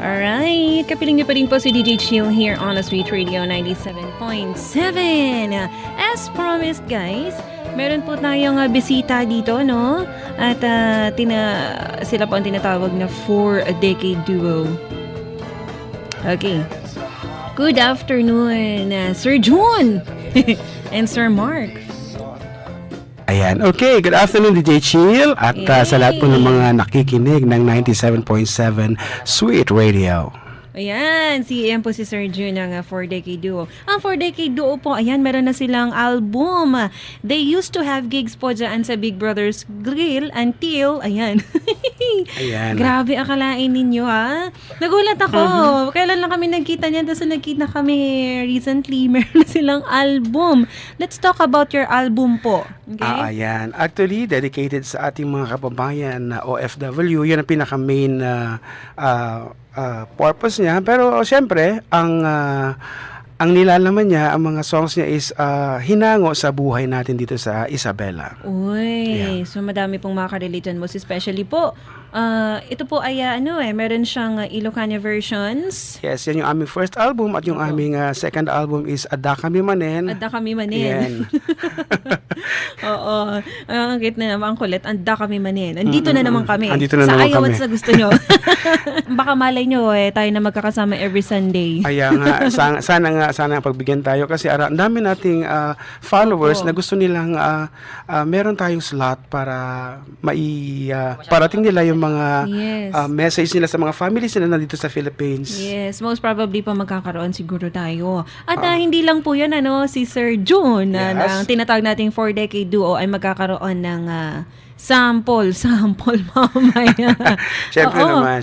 Alright, kapiling niyo pa rin po si DJ Chill here on the Sweet Radio 97.7. As promised guys, meron po tayong bisita dito, no? At sila po ang tinatawag na 4-decade duo. Okay. Good afternoon, Sir June and Sir Mark. Ayan. Okay, good afternoon DJ Chill at sa lahat po ng mga nakikinig ng 97.7 Sweet Radio. Ayan, ayan po si Sir June ng 4-decade duo. Ang 4-decade duo po, ayan, meron na silang album. They used to have gigs po dyan sa Big Brother's Grill until, ayan. Ayan. Grabe, akalain ninyo ha. Nagulat ako. Kailan lang kami nagkita niyan, tapos nagkita kami recently. Meron na silang album. Let's talk about your album po. Okay? Ayan. Actually, dedicated sa ating mga kababayan na OFW. Yun ang pinaka-main purpose niya. Pero siyempre, ang nilalaman niya, ang mga songs niya is hinango sa buhay natin dito sa Isabela. Uy, so madami pong makaka-relate dyan, most especially po. Ito po ay meron siyang Ilocana versions. Yes, yan yung aming first album at yung aming second album is Adda Kami Manen. Adda Kami Manen. Oo. Ang cute na naman, ang kulit. Adda Kami Manen. Andito na naman kami. Andito na sa naman ayaw kami. at sa gusto nyo. Baka malay nyo tayo na magkakasama every Sunday. Kaya nga, sana pagbigyan tayo kasi ang dami nating followers na gusto nilang meron tayong slot para parating nila yung mga message nila sa mga families nila nandito sa Philippines. Yes, most probably pa magkakaroon siguro tayo. At hindi lang po yan, si Sir June, na ang tinatawag nating 4-decade duo ay magkakaroon ng sample mamaya.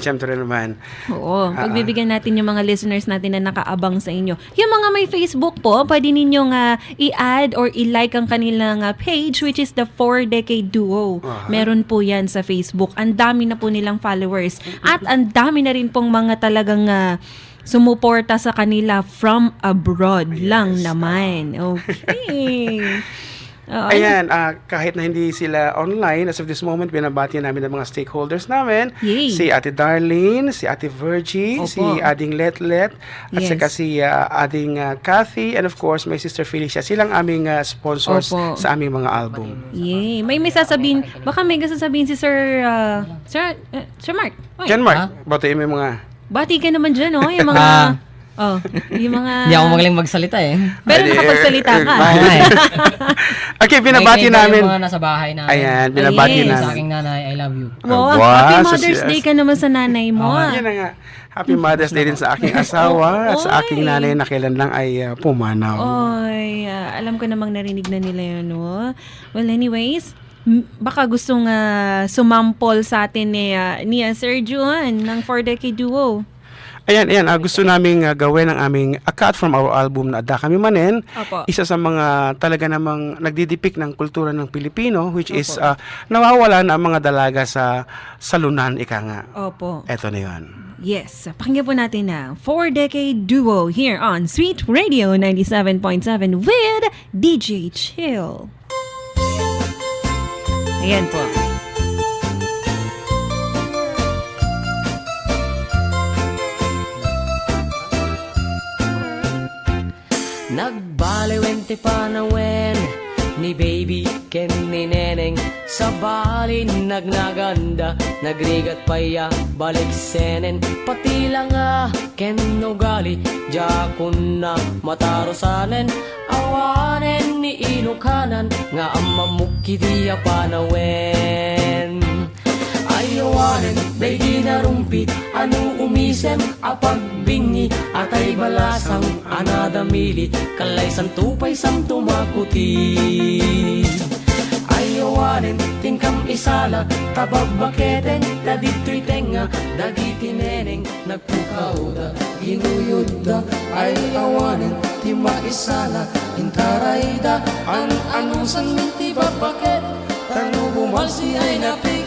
Siyempre naman. Oo, pagbibigyan natin yung mga listeners natin na nakaabang sa inyo. Yung mga may Facebook po, pwede ninyong i-add or i-like ang kanilang page, which is the 4-decade duo. Meron po yan sa Facebook. Ang dami na po nilang followers. At ang dami na rin pong mga talagang sumuporta sa kanila from abroad lang naman. Okay. Ayan, kahit na hindi sila online, as of this moment, binabati namin ang mga stakeholders namin. Yay. Si Ate Darlene, si Ate Virgie, si Ading Letlet, at saka si Ading Kathy, and of course, my sister Felicia. Silang aming sponsors sa aming mga album. Yay. May sasabihin, baka may sasabihin si Sir Mark. Jan Mark, batiin mo yung mga... Bati ka naman dyan, yung mga... yung mga... Hindi ako magaling magsalita Pero nakapagsalita ka. Okay, binabati namin. Yung mga nasa bahay na. Ayan, binabati namin. Sa aking nanay, I love you. Wow, happy Mother's Day ka naman sa nanay mo. Yan na nga. Happy Mother's Day din sa aking asawa at sa aking nanay na kailan lang ay pumanaw. Oy, alam ko namang narinig na nila yun, no? Well, anyways, baka gustong sumampol sa atin ni Sir Juan ng 4-decade duo. Ayan, gusto naming gawin ang aming cut from our album na Adda Kami Manen. Opo. Isa sa mga talaga namang nagdidepict ng kultura ng Pilipino, which is nawawala na ang mga dalaga sa salunan, ika nga. Opo. Eto na yun. Yes, pakinggan po natin na 4-decade duo here on Sweet Radio 97.7 with DJ Chill. Ayan po. Nagbaliwente panawen ni baby ken ni neneng sa balin nagnaganda nagrigat paya balik senen pati lang ken ugali jakun na matarosanen awanen ni inukanan nga amamuki dia panawen ayawanen baby narumpi anu umisem apagbingi atay balasang anadamili kalay santupay sam tumakuti ayawanen tingkam isala tababbaketen dadito'y tenga dagiti neneng nagpukauda inuyudda ay awanen ti maisala intarayda anong santi babaket tanu bumalsi ay napiket.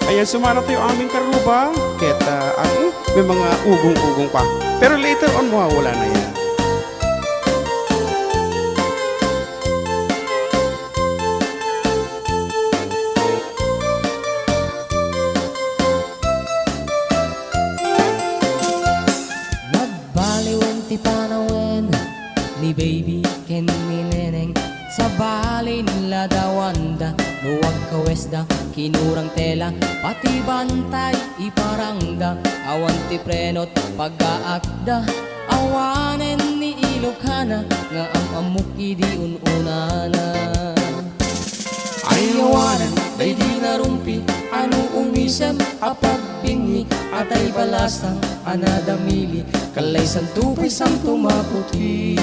Ayan, sumara tayo aming karuba. Kaya may mga ugong-ugong pa. Pero later on, mawawala na yan. kinurang tela, pati bantay iparangda, awanti prenot pag-aakda, awanen ni Ilocana, nga ang amok idi ununana. Ay awanan, day di narumpi, ano umisem, apagbingi, atay balasang, anadamili, kalay santupi sang tumaputi.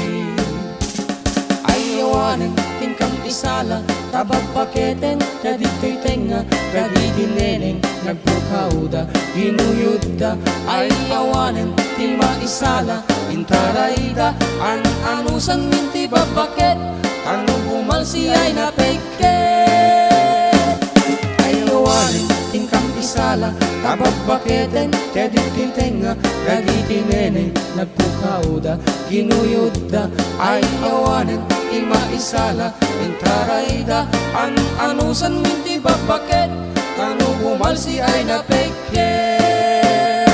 Ay awanan, tingkang isala, tabag paketen, kadito'y tenga, kadidineneng, nagpukauda, ginuyuda. Ay awanan, ti maisala, intarayda, anusan minti babaket, ano bumalsi ay napeket. Ay awanan, tingkang isala, tabag paketen, kadito'y tenga, kadidineneng, nagpukauda, ginuyuda. Ay awanan, ti maisala, intarayda, anusan minti babaket, ano bumalsi ay napeket.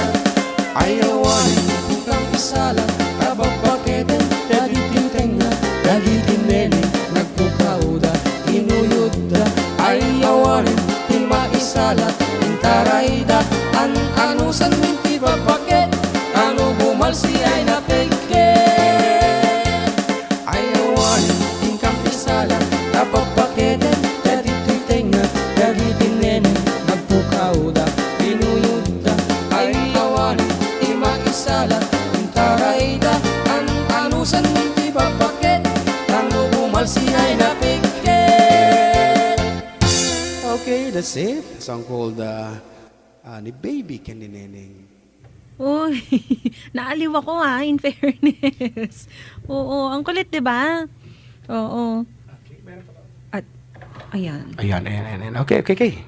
Ay awanin, tingkang isala, tababaketen, daditintenga, daditinene, nagpukauda, inuyuda. Ay awanin, ti maisala, intarayda, anusan minti babaket, ano bumalsi ay napeket. Ay awanin, tingkang isala, tababaketen, daditintenga, daditinene, nagpukauda, inuyuda. Ay awanin, ti maisala, intarayda, anusan minti babaket, ano bumalsi ay napeket. Okay, that's it. A song called Ni Baby Candy Neneng. Uy, naaliw ako in fairness. Oo, ang kulit, di ba? Oo. At, ayan. Ayan. Okay.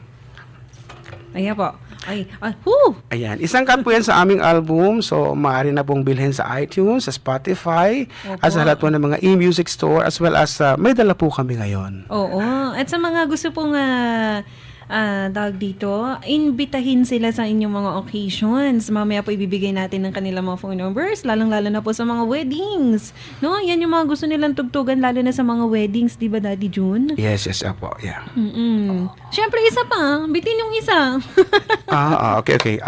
Ayan po. Ay, whoo! Ayan, isang cut po yan sa aming album. So, maaari na pong bilhin sa iTunes, sa Spotify, Opo. at sa lahat po ng mga e-music store, as well as may dala po kami ngayon. Oo. At sa mga gusto pong tawag dito, imbitahin sila sa inyong mga occasions. Mamaya po ibibigay natin ng kanilang mga phone numbers, lalong-lalo na po sa mga weddings. No? Yan yung mga gusto nilang tugtugan, lalo na sa mga weddings, di ba, Daddy June? Yes, po, yeah. Siyempre, isa pa. Bitin yung isa. Okay.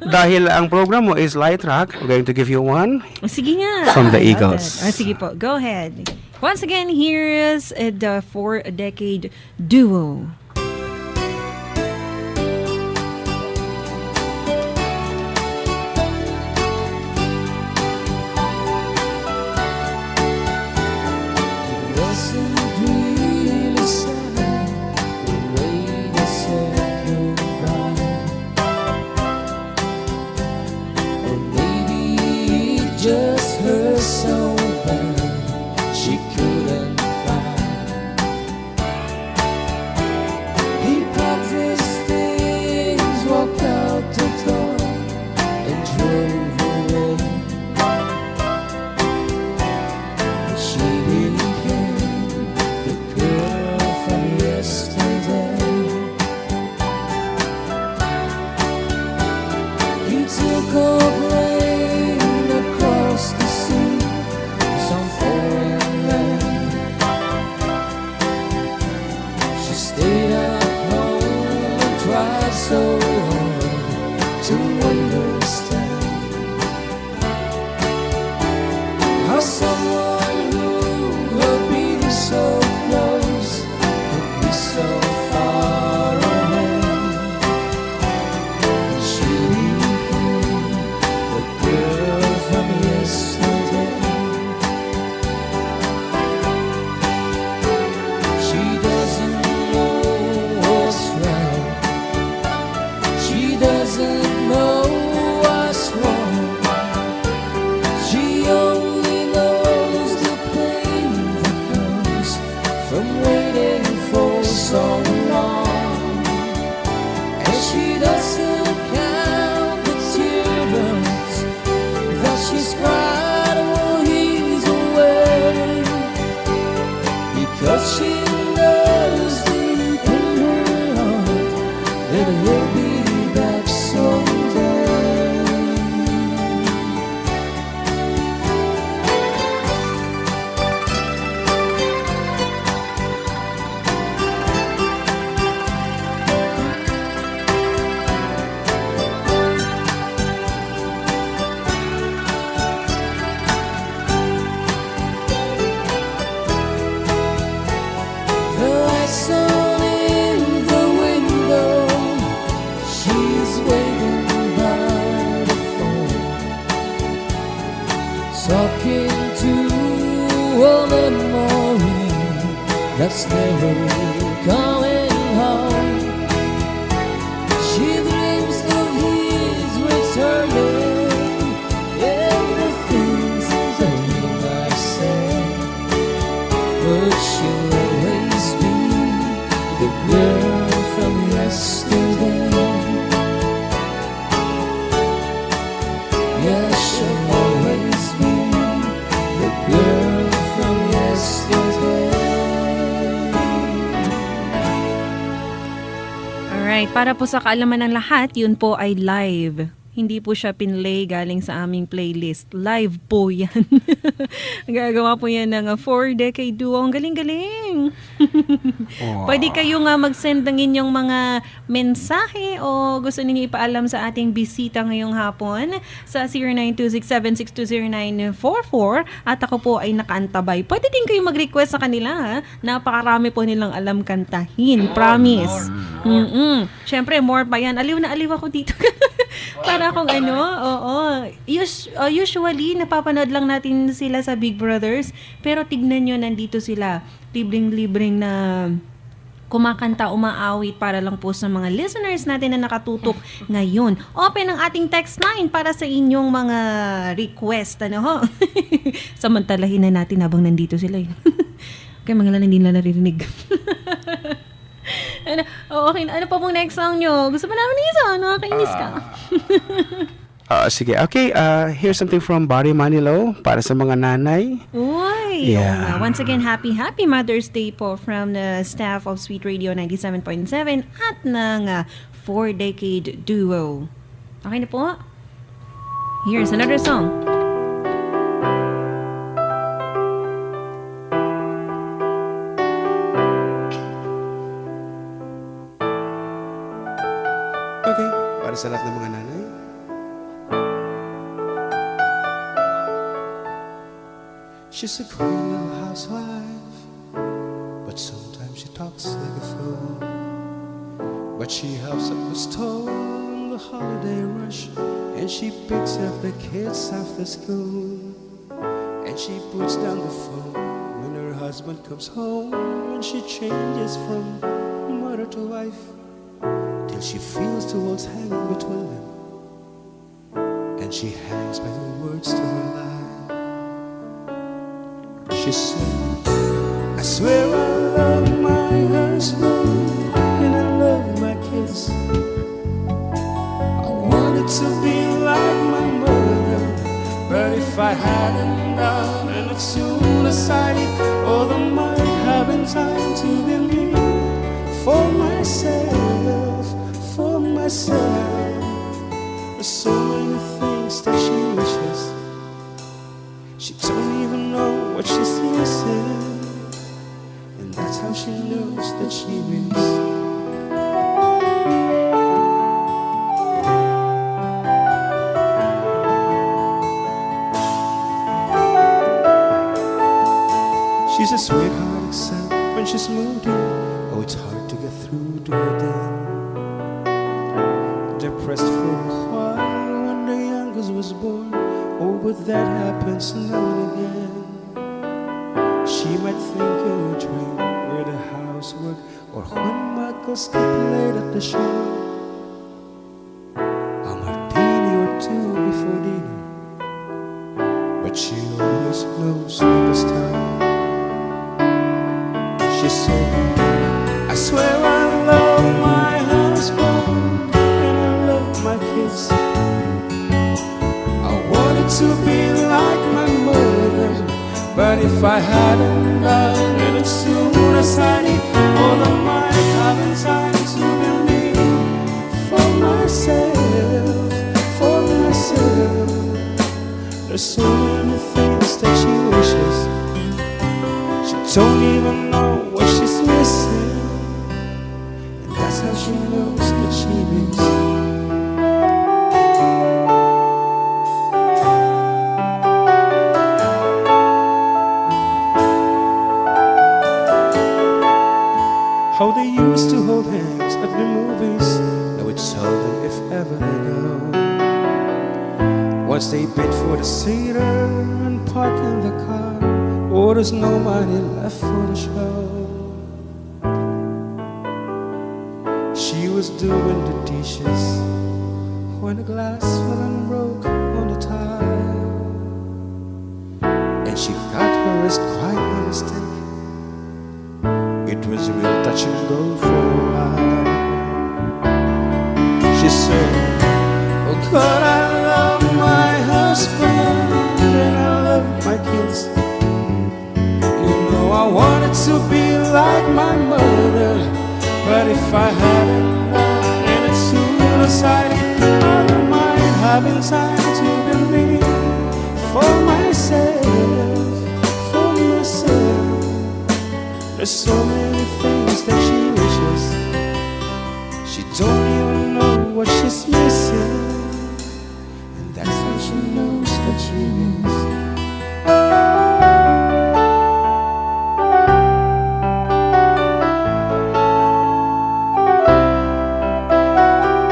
Dahil ang program mo is light rock, we're going to give you one. Sige nga. From the I love Eagles. that. Sige po, go ahead. Once again, here's the 4-decade duo. Wasn't really sad the way they said goodbye, or maybe it just hurt so bad she couldn't cry. He packed his things, walked out the door, and drove away. She became the girl from yesterday. He took a plane across the sea, some foreign land. She stayed at home and tried so hard to understand how someone who would be so close could be so far away. She became the girl from yesterday. She doesn't know what's right. She doesn't know what's wrong. She only knows the pain that comes from waiting for so long. And she doesn't count the teardrops that she's cried while he's away, because she knows deep in her heart that he'll be back someday. love's never coming home. She dreams of his returning. Everything's the thing I say, but she'll always be the girl from yesterday. Yes, she'll always be the girl from yesterday. Alright, para po sa kaalaman ng lahat, yun po ay live. Hindi po siya pinlay galing sa aming playlist. Live po yan. Gagawa po yan ng 4-decade duo. Ang galing-galing. Pwede kayo nga mag-send ng inyong mga mensahe o gusto ninyo ipaalam sa ating bisita ngayong hapon sa 0926-7620944 at ako po ay nakaantabay. Pwede din kayo mag-request sa kanila ha. Napakarami po nilang alam kantahin. Promise. Siyempre, more pa yan. Aliw na aliw ako dito. Para kung ano, oo. Usually, napapanood lang natin sila sa Big Brothers. Pero tignan nyo, nandito sila. Libreng-libreng na kumakanta, umaawit para lang po sa mga listeners natin na nakatutok ngayon. Open ang ating text line para sa inyong mga request. Ano ho? Samantalahin na natin habang nandito sila. Kaya mga lang hindi nila naririnig. Okay, ano pa pong next song nyo? Gusto pa namin isa? Nakakainis ka. Sige. Okay, here's something from Barry Manilow para sa mga nanay. Uy! Yeah. Once again, happy Mother's Day po from the staff of Sweet Radio 97.7 at ng 4-decade duo. Okay na po? Here's another song. Okay, para sa lahat ng mga nanay. She's a great little housewife, but sometimes she talks like a fool. But she helps at the store in the holiday rush, and she picks up the kids after school. And she puts down the phone when her husband comes home, and she changes from mother to wife, till she feels the walls hanging between them, and she hangs by the words to her life. She said, I swear I love my husband and I love my kids. I wanted to be like my mother, but if I hadn't done and as soon as I did, oh, there might have been time to be me for myself, for myself. There's so many things that she wishes. She don't even know what she's missing, and that's how she knows that she is. She's a sweetheart except when she's moody. Oh, it's hard to get through to her then. Depressed for a while when the youngest was born. Oh, but that happens now and again. She might think of a dream where the housework, or when Michael skipped late at the show. A martini or two before dinner, but she always knows when it's time. She said, I swear I love my husband and I love my kids. I wanted to be like my mother, but if I hadn't done it as soon as I did, all of my having time to be me for myself, for myself. There's so many things that she wishes. She don't even know what she's missing, and that's how she knows that she is. How they used to hold hands at the movies, now it's seldom if ever they go. Once they bid for the theater and park in the car, oh, there's no money left for the show. She was doing the dishes when a glass fell and broke on the tile, and she cut her wrist quite by mistake. It was real touch and go for a while. She said, oh God, I love my husband and I love my kids. You know I wanted to be like my mother, but if I hadn't committed suicide, I don't mind having time to believe for myself, for myself. There's so many things that she wishes. She don't even know what she's missing, and that's how she knows that she is.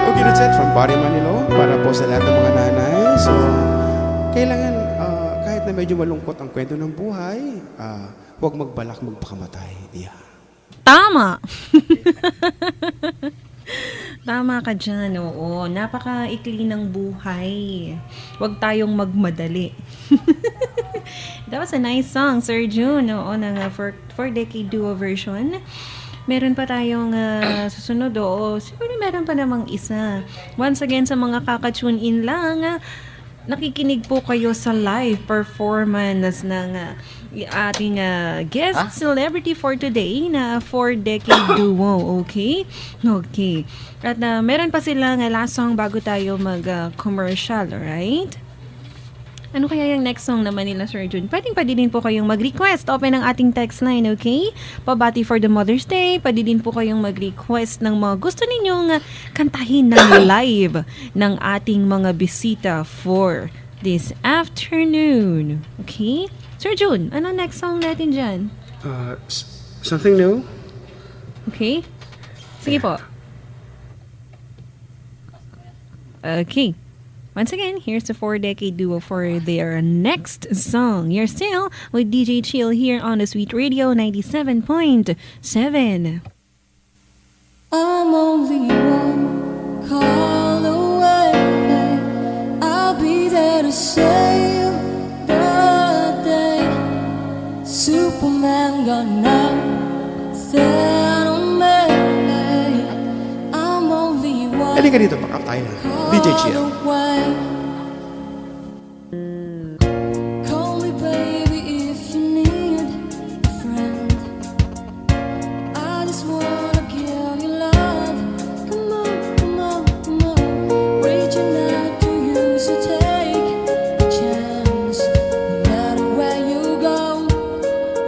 Okay, that's it from Barry Manilo para po sa lahat ng mga nanay. So, kailangan kahit na medyo malungkot ang kwento ng buhay, huwag magbalak magpakamatay. Yeah. Tama! Tama ka dyan, oo. Napaka-ikli ng buhay. Huwag tayong magmadali. That was a nice song, Sir June. Oo, ng for Decade Duo version. Meron pa tayong susunod, oo. Siguro meron pa namang isa. Once again, sa mga kaka-tune in lang, nakikinig po kayo sa live performance ng ating guest celebrity for today na 4-decade duo, okay? Okay. At meron pa silang last song bago tayo mag-commercial, alright? Ano kaya yung next song naman nila, Sir Jun? Pwede din po kayong mag-request. Open ang ating text line, okay? Pabati for the Mother's Day. Pwede din po kayong mag-request ng mga gusto ninyong kantahin ng live ng ating mga bisita for this afternoon. Okay? Sir Jun, ano next song natin dyan? Something new? Okay? Sige po. Okay. Once again, here's the 4-decade duo for their next song. You're still with DJ Chill here on the Sweet Radio 97.7. I'm only one call away. I'll be there to save the day. Superman got nothing on me. I'm only one Halika dito, pakap tayo na. DJ Chill. call away. Call me baby if you need a friend. I just wanna give you love. Come on, come on, come on. Reaching out to you, so take a chance. No matter where you go,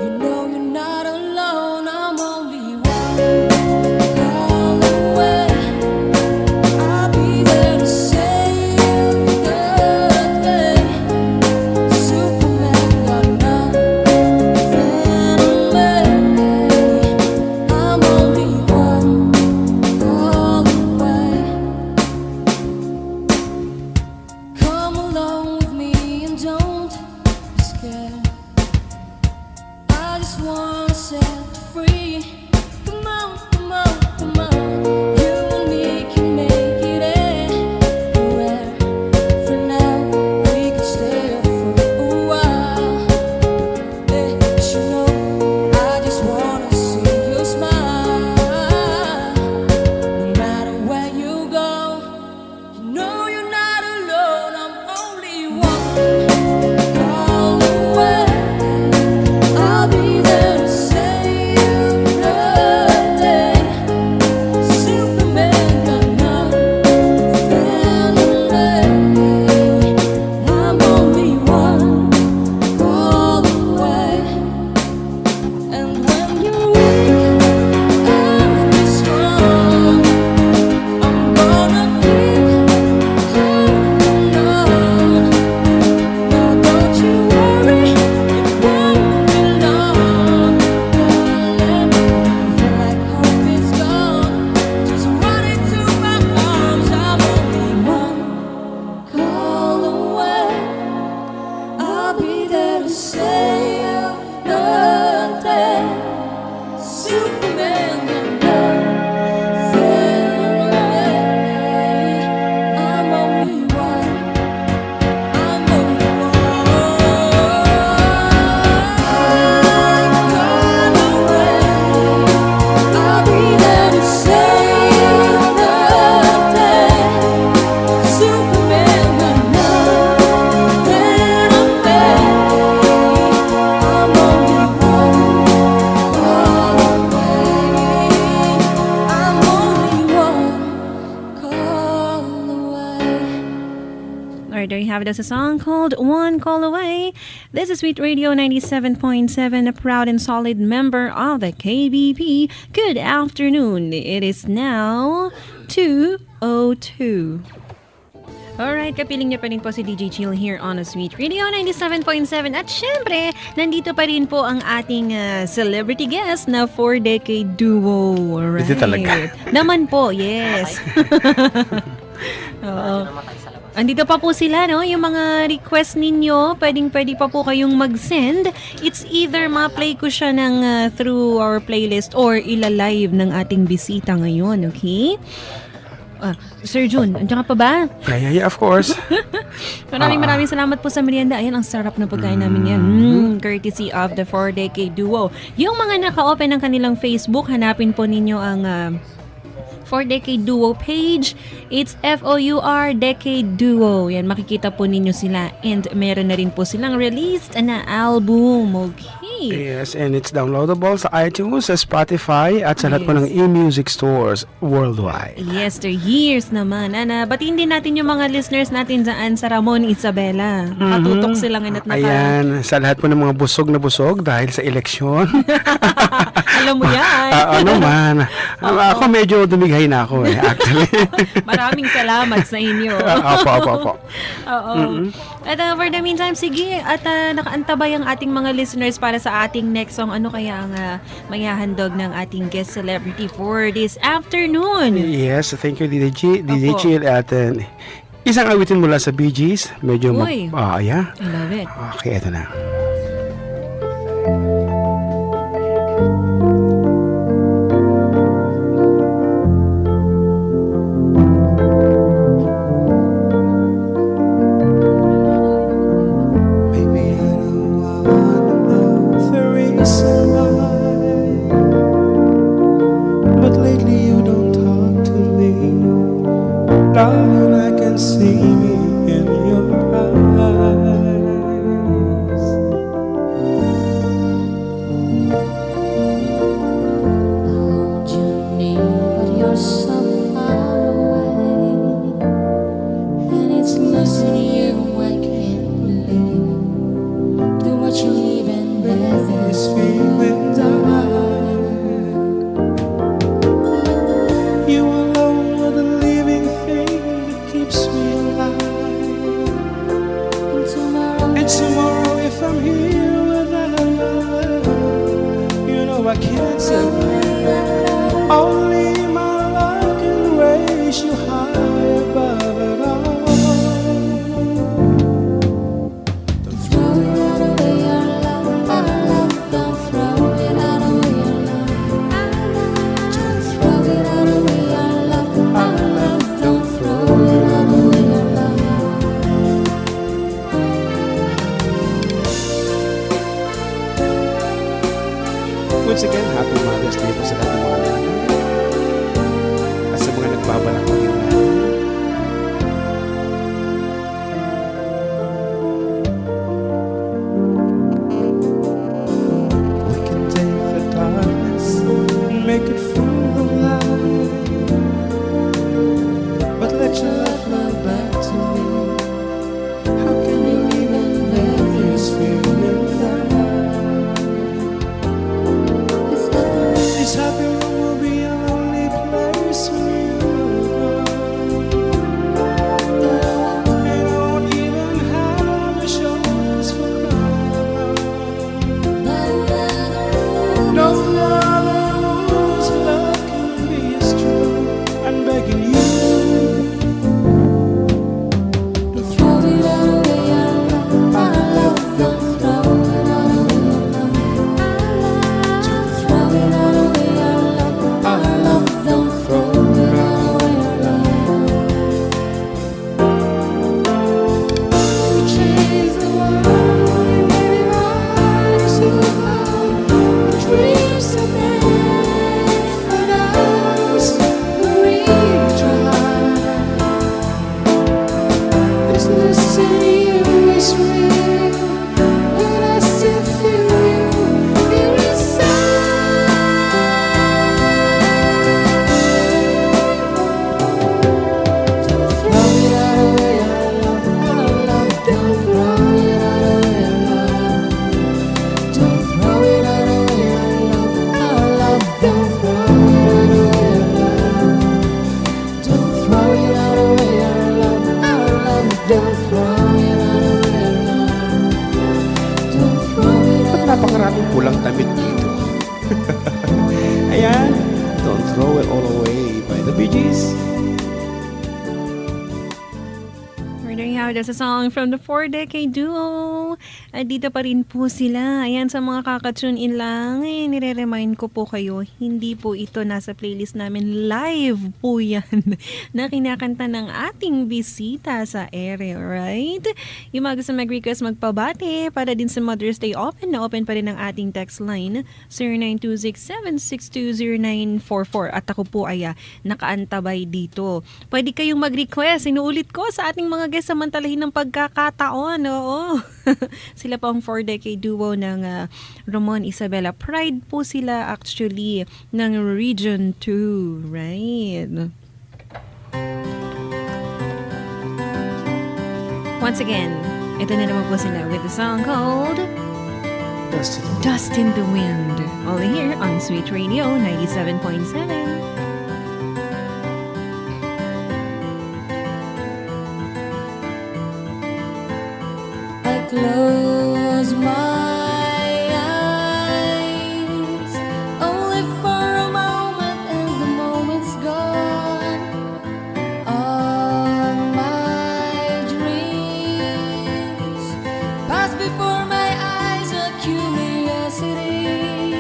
you know you're not alone. I'm only one call away. I'll be there to save right, there you have it as a song called One Call Away. This is Sweet Radio 97.7, a proud and solid member of the KBP. Good afternoon. It is now 2:02. Alright, kapiling niyo pa rin po si DJ Chill here on a Sweet Radio 97.7. At syempre, nandito pa rin po ang ating celebrity guest na 4-decade duo. Alright. Ito talaga. Naman po, yes. Oo. Andito pa po sila, no? Yung mga request ninyo, pwede pa po kayong mag-send. It's either ma-play ko siya through our playlist or ila-live ng ating bisita ngayon, okay? Sir Jun, andiyan ka pa ba? Yeah, of course. Maraming salamat po sa merienda. Ayan, ang sarap na pagkain namin yan. Courtesy of the 4-decade duo. Yung mga naka-open ng kanilang Facebook, hanapin po ninyo ang 4-decade duo page. It's FOUR Decade Duo. Yan, makikita po ninyo sila. And meron na rin po silang released na album. Okay. Yes, and it's downloadable sa iTunes, sa Spotify, at sa lahat po ng e-music stores worldwide. Yes, years naman. Batiin din natin yung mga listeners natin dyan sa Ramon Isabela. Nakatutok sila ngayon at Ayan, sa lahat po ng mga busog na busog dahil sa eleksyon. Alam mo yan. Naman. Ako medyo dumigay na ako actually. Maraming salamat sa inyo. Opo. Oo. At for the meantime, sige, at nakaantabay ang ating mga listeners para sa ating next song. Ano kaya ang mayahandog ng ating guest celebrity for this afternoon? Yes, thank you DJ Opo. Chill. At isang awitin mula sa Bee Gees. Medyo Uy. yeah. I love it. Okay, eto na. Darling, I can see me in your eyes. I hold you near, but you're so far away. And it's losing you, I can't believe. Do what you live and breathe These feelings I You alone are the living thing that keeps me alive. That's a song from the 4-decade duo. At dito pa rin po sila. Ayan, sa mga kakatune in lang, nire-remind ko po kayo, hindi po ito nasa playlist namin. Live po yan na kinakanta ng ating bisita sa ere, right? Yung mga gusto mag-request magpabate para din sa Mother's Day, open na open pa rin ang ating text line 0926-7620944. At ako po ay nakaantabay dito. Pwede kayong mag-request. Inuulit ko sa ating mga guests samantalahin ng pagkakataon. Oo. Sila po ang 4-decade duo ng Ramon Isabela. Pride po sila actually ng Region 2. Right? Once again, ito na naman po sila with the song called Dust in the Wind. Only here on Sweet Radio 97.7. Close my eyes only for a moment, and the moment's gone. All my dreams pass before my eyes, a curiosity.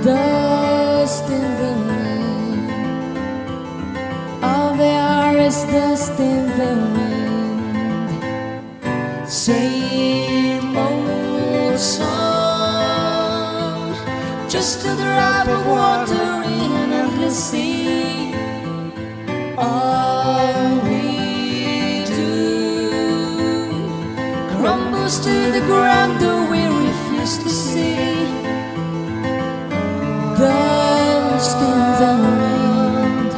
Dust in the wind, all they are is dust in the wind. Same old song, just a drop of water in an endless sea. All we do crumbles to the ground, though we refuse to see. Dust in the wind,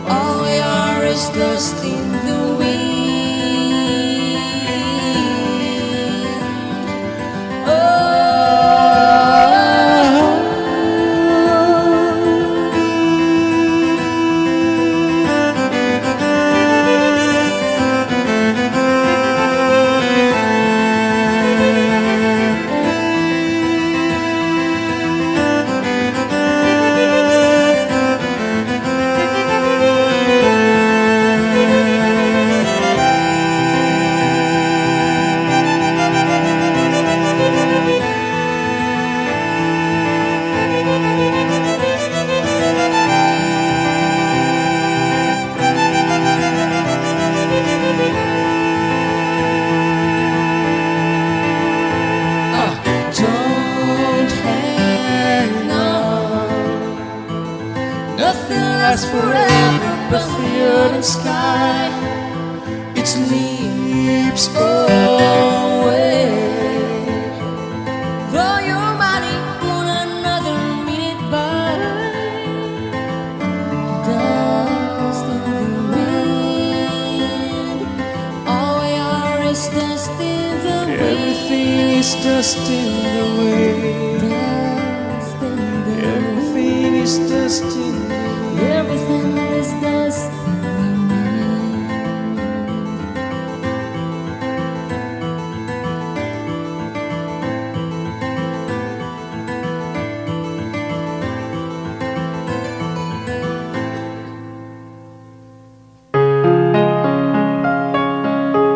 all we are is dust in the wind. Forever, but the earth and sky, its leaves away. Throw your money on another minute by. Dust in the wind, all we are is dust in the wind. Everything is dust in the wind. Dust in the Everything is dust in the wind. Everything is dust in the wind.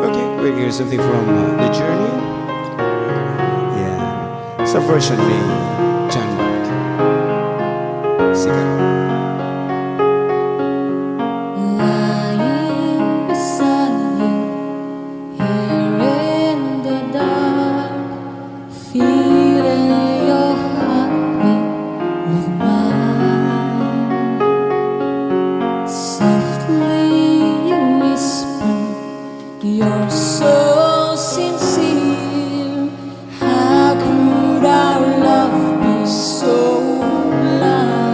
Okay, we hear something from The Journey. Yeah, sa version ni John Mark. Sikat. Lying beside you here in the dark, feeling your heartbeat with mine. Softly you whisper, you're so sincere. How could our love be so blind?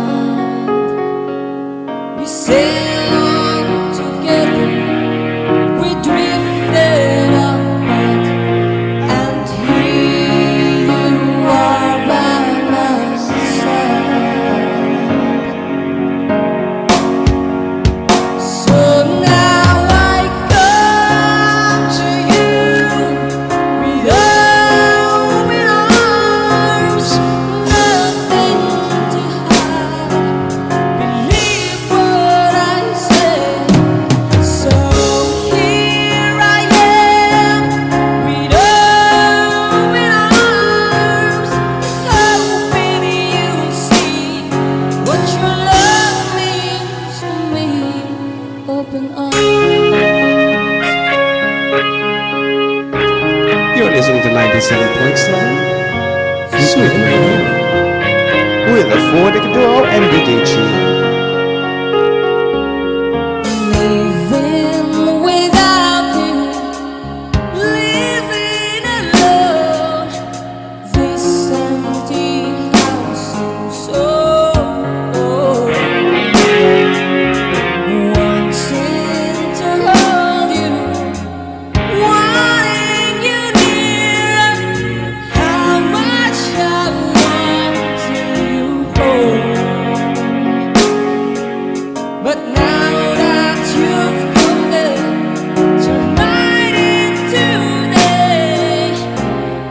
We sailed together, we drifted apart, and here you are by my side. So now I come to you with open arms, nothing to hide. Believe what I open arms. You're listening to 97.7 Sweet Radio with the 4-decade duo and DJ Chi. Living without you, living alone. This empty house seems so cold. Wanting to hold you, wanting you near. How much I want you hold. But now that you've come back to night into day,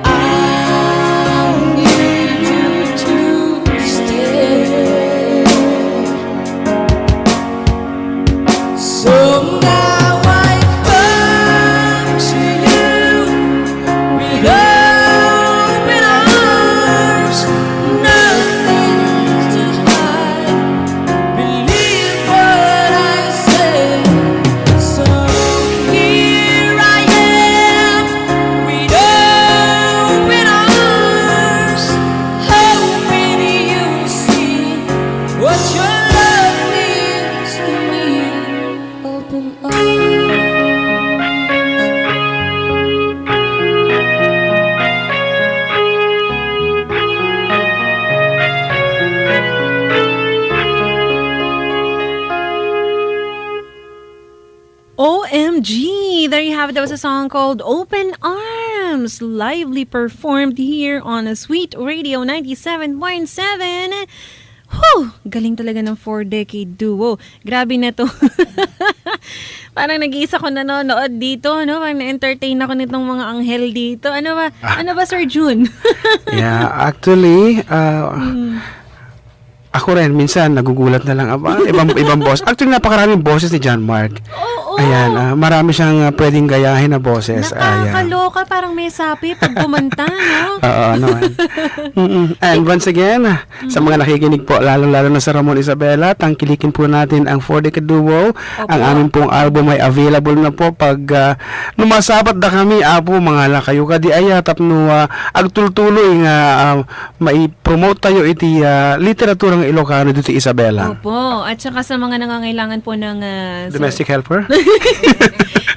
I need you to stay. So now I come to you with open arms, nothing to hide. Believe what I say. So here I am with open arms, hoping you'll see what your love means to me. Open arms. OMG! There you have it. That was a song called Open Arms, lively performed here on a Sweet Radio 97.7. Whew! Galing talaga ng 4-decade duo. Grabe na to. Parang nag-iisa ko nanonood dito, no? Parang na-entertain ako nitong mga anghel dito. Ano ba? Ano ba, Sir June? Yeah, actually, ako rin, minsan nagugulat na lang, ibang boss. Actually, napakaraming boses ni John Mark. Oo. Ayan, marami siyang pwedeng gayahin na boses. Ayan. Nakakaloka, parang may sapi pag kumanta, no? Oo, naman. And once again, sa mga nakikinig po, lalo-lalo na sa Ramon Isabela, tangkilikin po natin ang 4-decade duo. Ang aming pong album ay available na po pag numasabat na kami, mga lakayo ka di aya, tapno agtultuloy nga mai-promote tayo iti literaturang Ilocano dito Isabela. Opo. At saka sa mga nangangailangan po ng Domestic helper?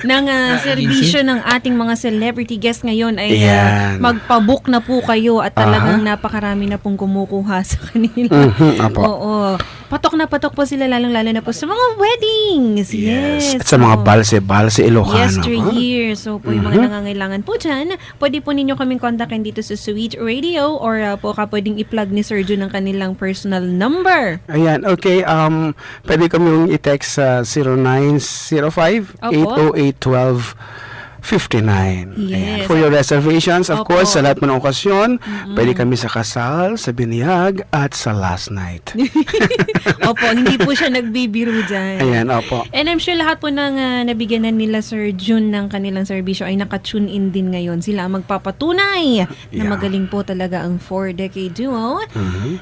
ng serbisyo ng ating mga celebrity guest ngayon ay Yan. magpabook na po kayo at talagang napakarami na pong kumukuha sa kanila. Apo. Oo. Patok po sila lalong-lalo na po sa mga weddings. Yes. At sa mga balse Ilocano. Yesteryear. So po yung mga nangangailangan po dyan, pwede po ninyo kaming kontakin dito sa Sweet Radio or po pwedeng i-plug ni Sir Jun ang kanilang personal number. Ayan, okay. Pwede kami yung i-text sa 0905-808-1259. Yes. For your reservations, of Opo. course, sa lahat mo ng okasyon, pwede kami sa kasal, sa biniyag, at sa last night. Opo, hindi po siya nagbibiro dyan. Ayan, opo. And I'm sure lahat po ng nabigyan na nila Sir Jun ng kanilang serbisyo ay naka-tune in din ngayon. Sila ang magpapatunay na Yeah. magaling po talaga ang 4-decade duo.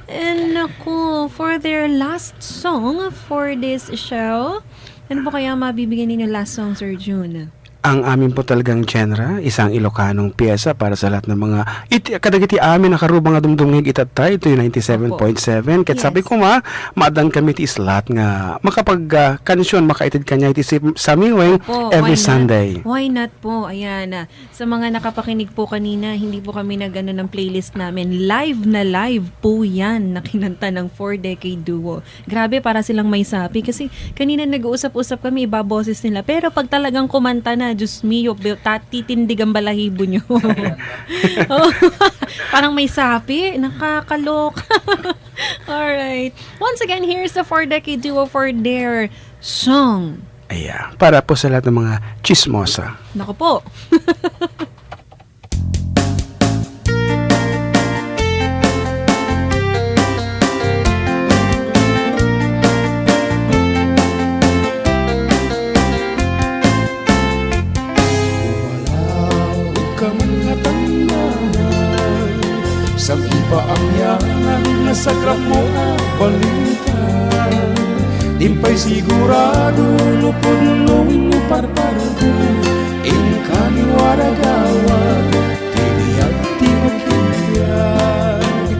And ako, for their last song for this show, ano po kaya mabibigyan ninyo last song, Sir Jun? Ang amin po talagang genre, isang Ilocanong piyesa para sa lahat ng mga kadagiti amin nakarubang nga dumdumig itatay, ito yung 97.7. Kat sabi ko maadan kami ti islat nga makapag kansyon makaitid kanya iti sa miweng every Sunday. Why not po? Ayan. Sa mga nakapakinig po kanina, hindi po kami nag-ano ng playlist namin. Live na live po yan na kinanta ng 4-decade duo. Grabe, para silang may sapi. Kasi kanina nag-uusap-usap kami, ibaboses nila. Pero pag talagang kumanta na, Diyos mio, titindig ang balahibo nyo. Oh, parang may sapi. Nakakaloka. Alright. Once again, here's the 4-decade duo for their song. Ayan, para po sa lahat ng mga chismosa. Naku po. Sa iba ang yaman na sa mo balita. Di pa'y sigurado lupod no inyo parparugo kaniwaragawag tiniyak di magkindiyag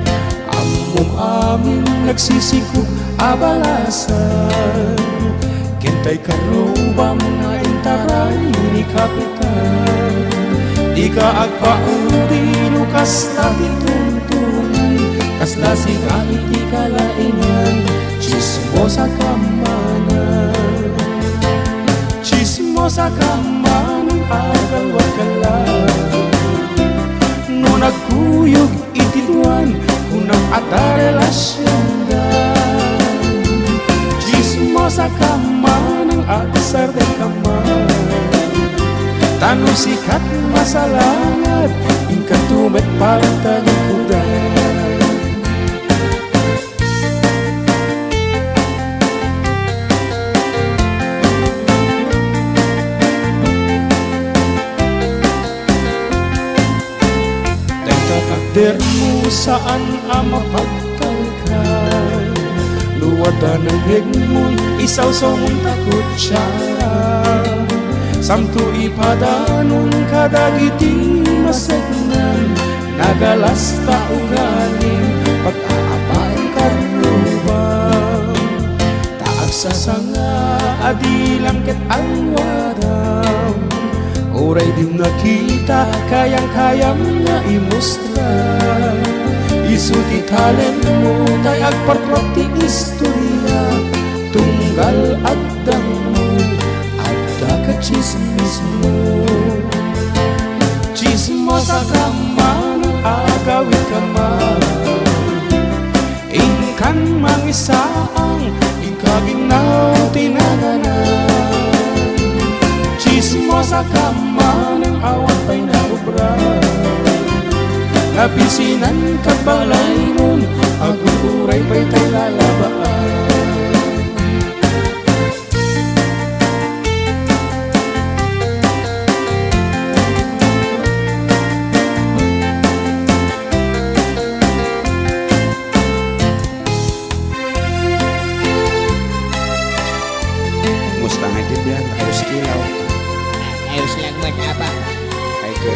among amin nagsisikog abalasan kintay karubam na intaray ni kapitan di ka agpaudino kas na tituntunan kas na sigali di kalainan chismosa kamanan chismosa kamanan agal wakalan no nagkuyog itituan kunang ata relasyon dan chismosa kamanan agsar de kaman tanong sikat masalangat ingkat tumet pagtalikudan takder mo saan ang mapagkalkan luwada ng higmon isaw-saw mong takot siya samto ipadanon kadagiti masagnan nagalasta ugaling pag-aapain karubang taag sa sanga adilang ket alwadam oray din nakita kayang-kayang na imustra isuti talent mo tay agpartwag ti istorya tunggal agdang mo agda ka chismis mo chismosa ka man agawin ka man ingkan mangisaang ikaginaw tinaganan chismosa ka man ang awat pa'y naubra napisinan ka balay nun aguray pa'y tayo lalabaan Musta nga itibyan, ayos kilaw. Ayos lang man, apa? Ay ke,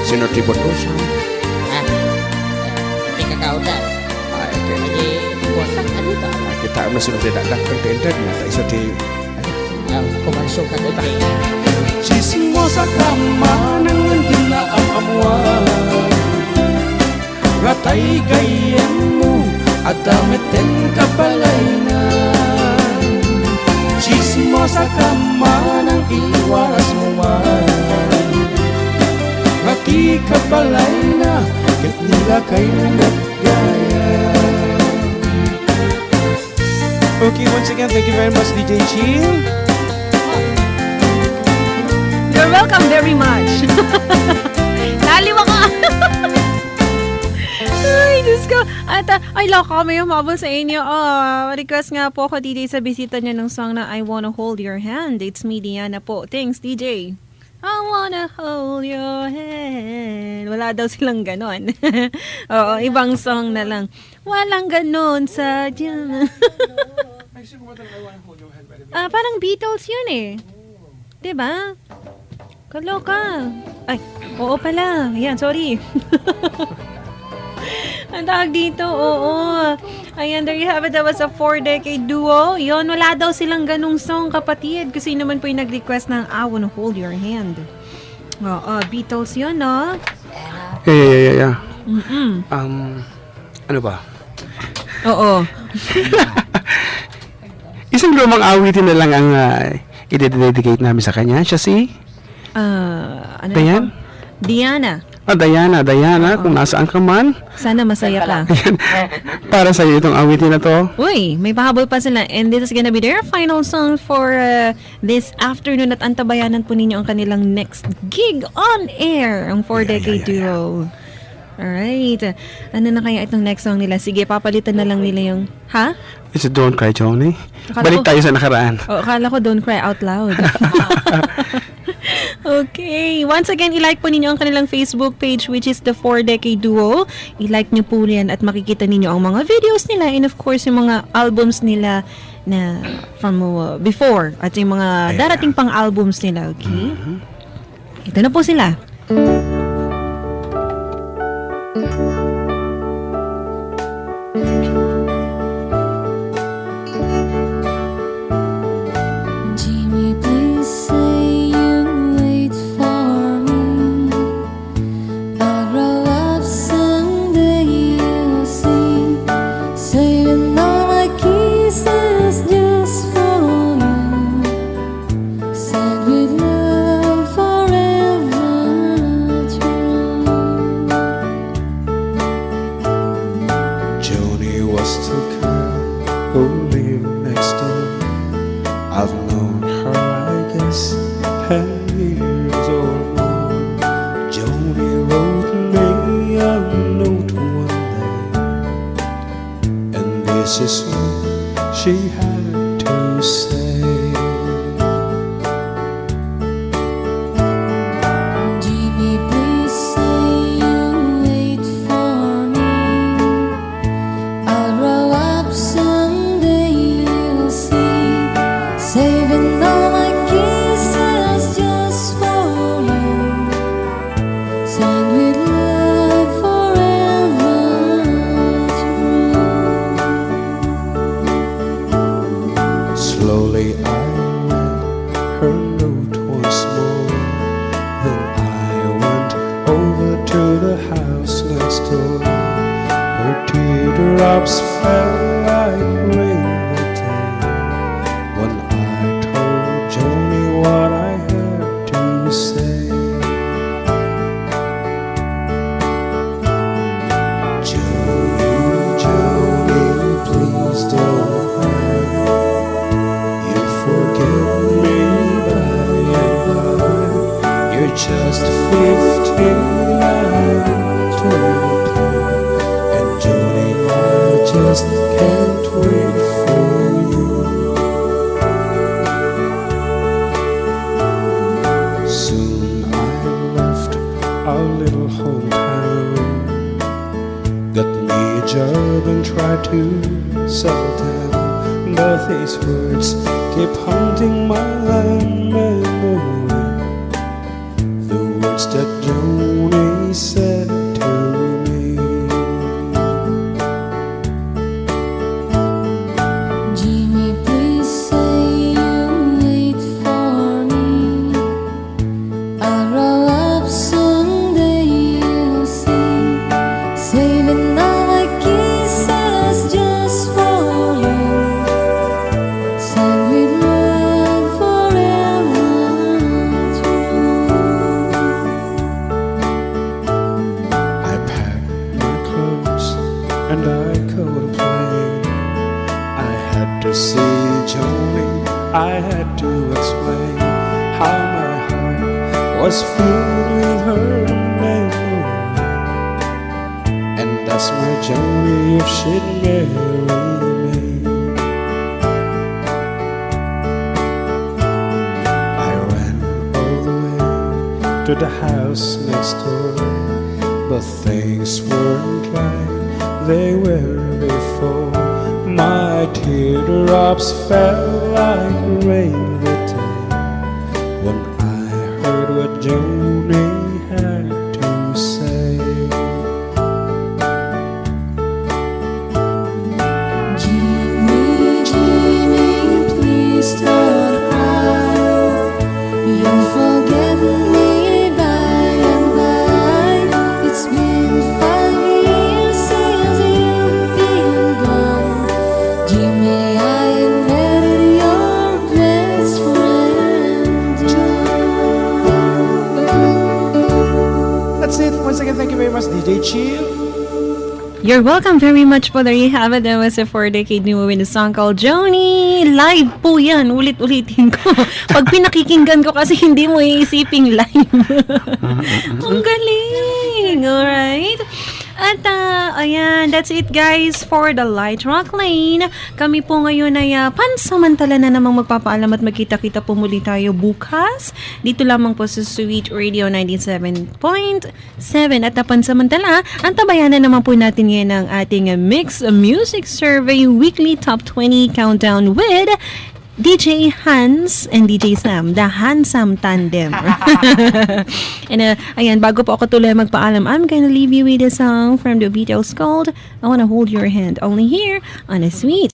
sinutibot ko siya. Ah, hindi kakautan. Ay ke, Hindi, buwatan ano ba? kita mo sinutidadak kan ke internet. Ay isuti, Kumansong ka doon. chismosa ka man ang hindi na amamuan ratay gayem mo at damitin ka balay na chismosa ka man ang iwaras mo man rati ka balay na ket nila kay naggaya. Okay, once again, thank you very much, DJ Chill. You're welcome very much. Naliwa ka. Ay, Diyos ko. At, ay, laka, may umabot sa inyo. Request nga po ako, DJ, sa bisita niya ng song na I Wanna Hold Your Hand. It's me, Diana po. Thanks, DJ. I wanna hold your hand. Wala daw silang ganon. Oo, ibang song na lang. Walang ganon sa dyan. Parang Beatles yun eh. Diba? Kaloka. Ay, oo pala. Ayan, sorry. Ang tawag dito, oo. Ayan, there you have it. That was a 4-decade duo. Yun, wala daw silang ganung song, kapatid. Kasi naman po yung nag-request ng I Wanna Hold Your Hand. Oo, Beatles yun, no? Yeah. Mm-mm. Ano ba? Oo. Isang lumang awitin na lang ang i-dedicate namin sa kanya. Siya si Ano Dayan? ako? Diana. Diana, kung nasaan ka man. Sana masaya ka. Para sa iyo itong awitin na to. Uy, may pahabol pa sila. And this is gonna be their final song for this afternoon. At antabayanan po ninyo ang kanilang next gig on air. Ang 4-decade duo. Alright. Ano na kaya itong next song nila? Sige, papalitan na lang nila yung... Ha? It's a Don't Cry, Johnny. Akala Balik ko- tayo sa nakaraan. Oh, akala ko don't cry out loud. Okay. Once again, i-like po ninyo ang kanilang Facebook page, which is the 4-decade duo. I-like nyo po yan at makikita ninyo ang mga videos nila and of course yung mga albums nila na from before at yung mga Ayan. darating pang albums nila, okay? Ito na po sila. Jimmy, please say you wait for me. I'll grow up someday, you'll see. Saving all my kisses just for you. Said with love forever true. Joni was the girl who lived next door. I've known her, I guess, 10 years or more. Joni wrote me a note one day, and this is what she had to say. Jimmy, please say you wait for me. I'll grow up someday, you'll see. Saving all my kisses just for you. Sing with love forever true. Slowly I read her note once more. Then I went over to the house next door. Her teardrops fell like rain that day when I told Joni what I had to say. Joni, Joni, please don't cry. You forget me by and by. You're just 15, I'm 22. And Joni, I just can't wait for you. Soon I left our little hometown, got me a job and tried to settle down. But these words keep haunting my memory. The words that Joni said to me. Jimmy, please say you wait for me. I'll grow up someday, you'll see. Saving all my kisses just for you. Sing with love forever true. I packed my clothes and I go to play. I had to see Joni, I had to explain how my heart was filled with her memory. And that's my Joni if she'd marry me. I ran all the way to the house next door, but things weren't like they were before. My teardrops fell like rain that day when I heard what Joni had to say. Jimmy, Jimmy, please don't cry. You'll forget me by and by. It's been 5 years since you've been gone. Jimmy, I married your best friend, John. That's it. Once again, thank you very much, DJ Chill. You're welcome very much po. There you have it. That was a 4-decade new movie, the song called Joni. Live po yan. Ulit-ulitin ko. Pag pinakikinggan ko kasi hindi mo iisiping live. Ang galing. Alright. At ayan, that's it guys for the Light Rock Lane. Kami po ngayon ay pansamantala na namang magpapaalam at magkita-kita po muli tayo bukas. Dito lamang po sa Sweet Radio 97.7 at pansamantala, antabayan na naman po natin ngayon ang ating Mix Music Survey Weekly Top 20 Countdown with DJ Hans and DJ Sam, the handsome tandem. And ayan, bago po ako tuloy magpaalam, I'm gonna leave you with a song from the Beatles called I Wanna Hold Your Hand, only here on a Sweet